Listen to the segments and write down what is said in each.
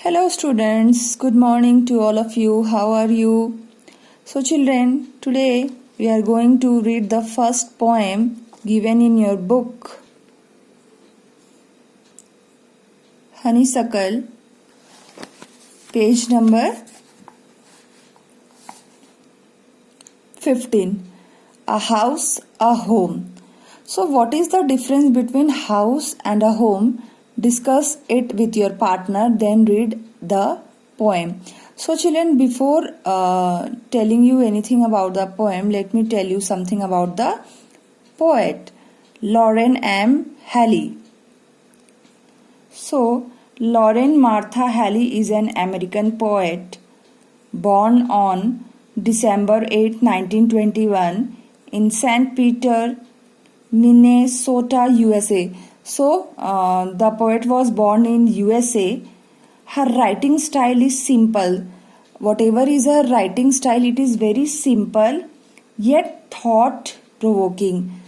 Hello students, good morning to all of you. How are you? So children, today we are going to read the first poem given in your book. Honeysuckle, page number 15. A house, a home. So what is the difference between house and a home? Discuss it with your partner, then read the poem. So children, before telling you anything about the poem, let me tell you something about the poet, Lauren M. Haley. So, Lauren Martha Haley is an American poet born on December 8, 1921 in St. Peter, Minnesota, USA. So, the poet was born in USA. Her writing style is simple. Whatever is her writing style, it is very simple yet thought-provoking.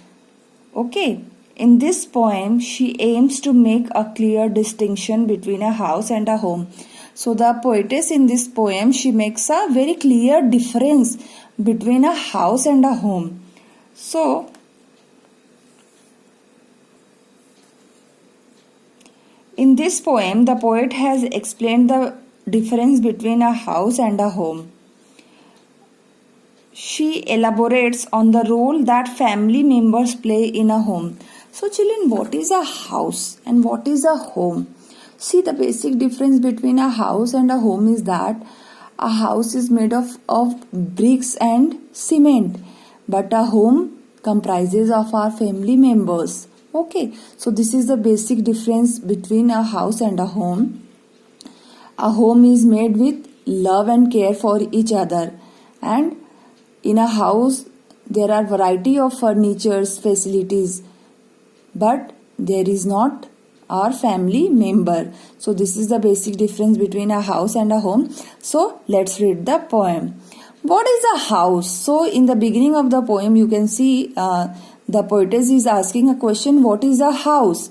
Okay. In this poem, she aims to make a clear distinction between a house and a home. So, the poetess in this poem, she makes a very clear difference between a house and a home. So, in this poem, the poet has explained the difference between a house and a home. She elaborates on the role that family members play in a home. So children, what is a house and what is a home? See, the basic difference between a house and a home is that a house is made of bricks and cement, but a home comprises of our family members. Okay, so this is the basic difference between a house and a home. A home is made with love and care for each other, and in a house there are variety of furnitures, facilities, but there is not our family member. So this is the basic difference between a house and a home. So let's read the poem. What is a house? So in the beginning of the poem you can see the poetess is asking a question, what is a house?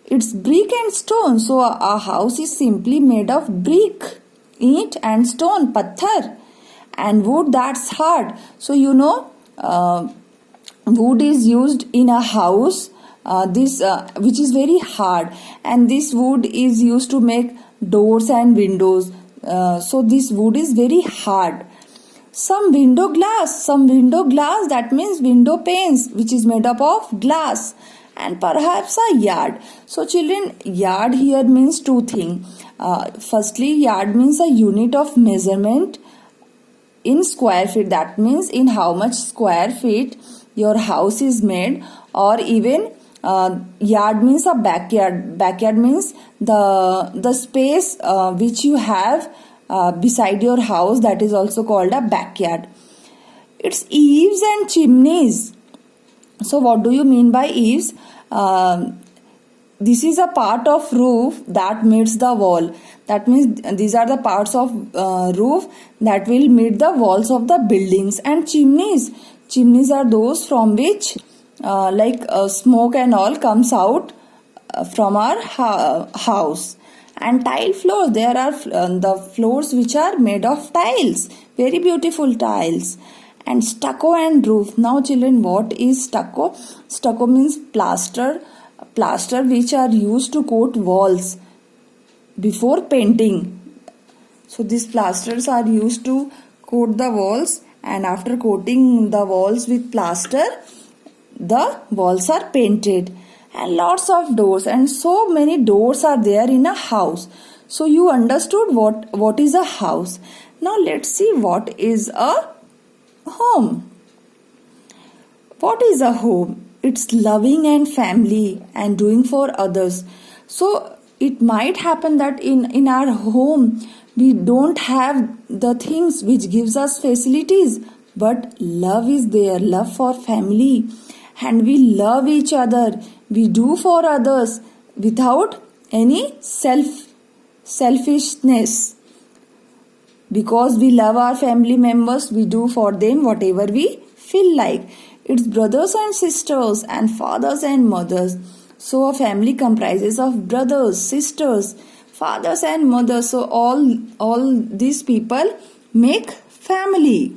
It's brick and stone. So a house is simply made of brick, eat and stone, patthar, and wood that's hard. So you know wood is used in a house which is very hard, and this wood is used to make doors and windows. So this wood is very hard. Some window glass, that means window panes, which is made up of glass, and perhaps a yard. So children, yard here means two things. Firstly, yard means a unit of measurement in square feet. That means in how much square feet your house is made, or even yard means a backyard. Backyard means the space which you have beside your house, that is also called a backyard. It's eaves and chimneys. So what do you mean by eaves? This is a part of roof that meets the wall. That means these are the parts of roof that will meet the walls of the buildings. And chimneys are those from which smoke and all comes out from our house. And tile floors, there are the floors which are made of tiles, very beautiful tiles. And stucco and roof. Now children, what is stucco? Stucco means plaster which are used to coat walls before painting. So these plasters are used to coat the walls, and after coating the walls with plaster, the walls are painted. And lots of doors, and so many doors are there in a house. So you understood what is a house. Now let's see what is a home. What is a home? It's loving and family and doing for others. So it might happen that in our home we don't have the things which gives us facilities, but love is there, love for family, and we love each other. We do for others without any selfishness. Because we love our family members, we do for them whatever we feel like. It's brothers and sisters and fathers and mothers. So a family comprises of brothers, sisters, fathers and mothers. So all these people make family.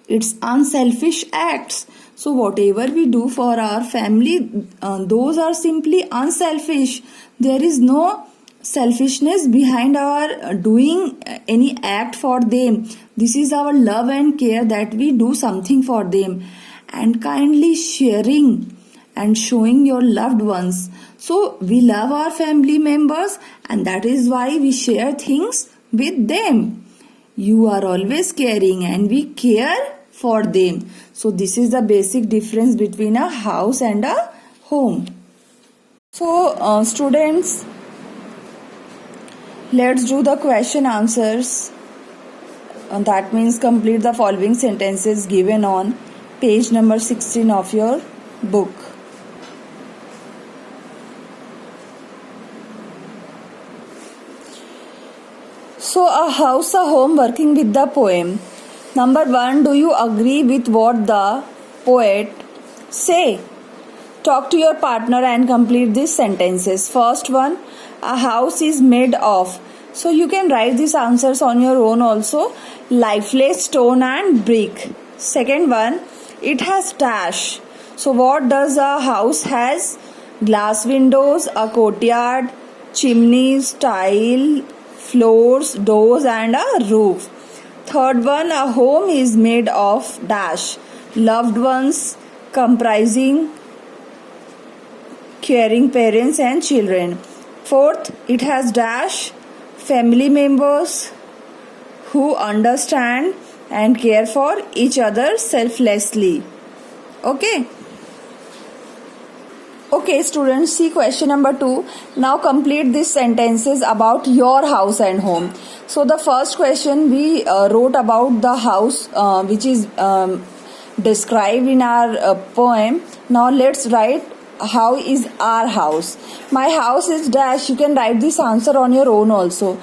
It's unselfish acts. So whatever we do for our family, those are simply unselfish. There is no selfishness behind our doing any act for them. This is our love and care that we do something for them, and kindly sharing and showing your loved ones. So we love our family members, and that is why we share things with them. You are always caring and we care for them. So this is the basic difference between a house and a home. So students, let's do the question answers. That means complete the following sentences given on page number 16 of your book. So a house, a home, working with the poem. Number 1, do you agree with what the poet say? Talk to your partner and complete these sentences. First one, a house is made of. So you can write these answers on your own also. Lifeless stone and brick. Second one, it has dash. So what does a house has? Glass windows, a courtyard, chimneys, tile, floors, doors and a roof. Third one, a home is made of dash. Loved ones comprising caring parents and children. Fourth, it has dash family members who understand and care for each other selflessly. Okay. Okay students, see question number 2. Now complete these sentences about your house and home. So the first question we wrote about the house which is described in our poem. Now let's write how is our house. My house is dash. You can write this answer on your own also.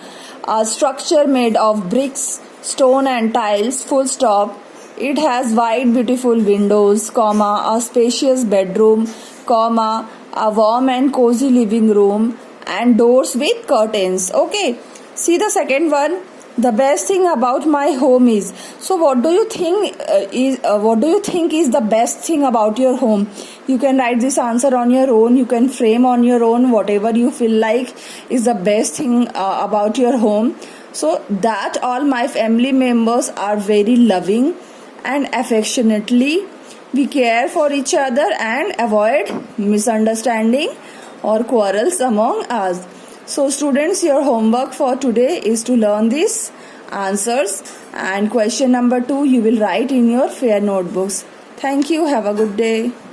A structure made of bricks, stone and tiles, full stop. It has wide beautiful windows, comma, a spacious bedroom, comma, a warm and cozy living room and doors with curtains. Okay, see the second one. The best thing about my home is. So what do you think is the best thing about your home? You can write this answer on your own. You can frame on your own whatever you feel like is the best thing about your home. So that all my family members are very loving and affectionately we care for each other and avoid misunderstanding or quarrels among us. So students, your homework for today is to learn these answers, and question number 2 you will write in your fair notebooks. Thank you. Have a good day.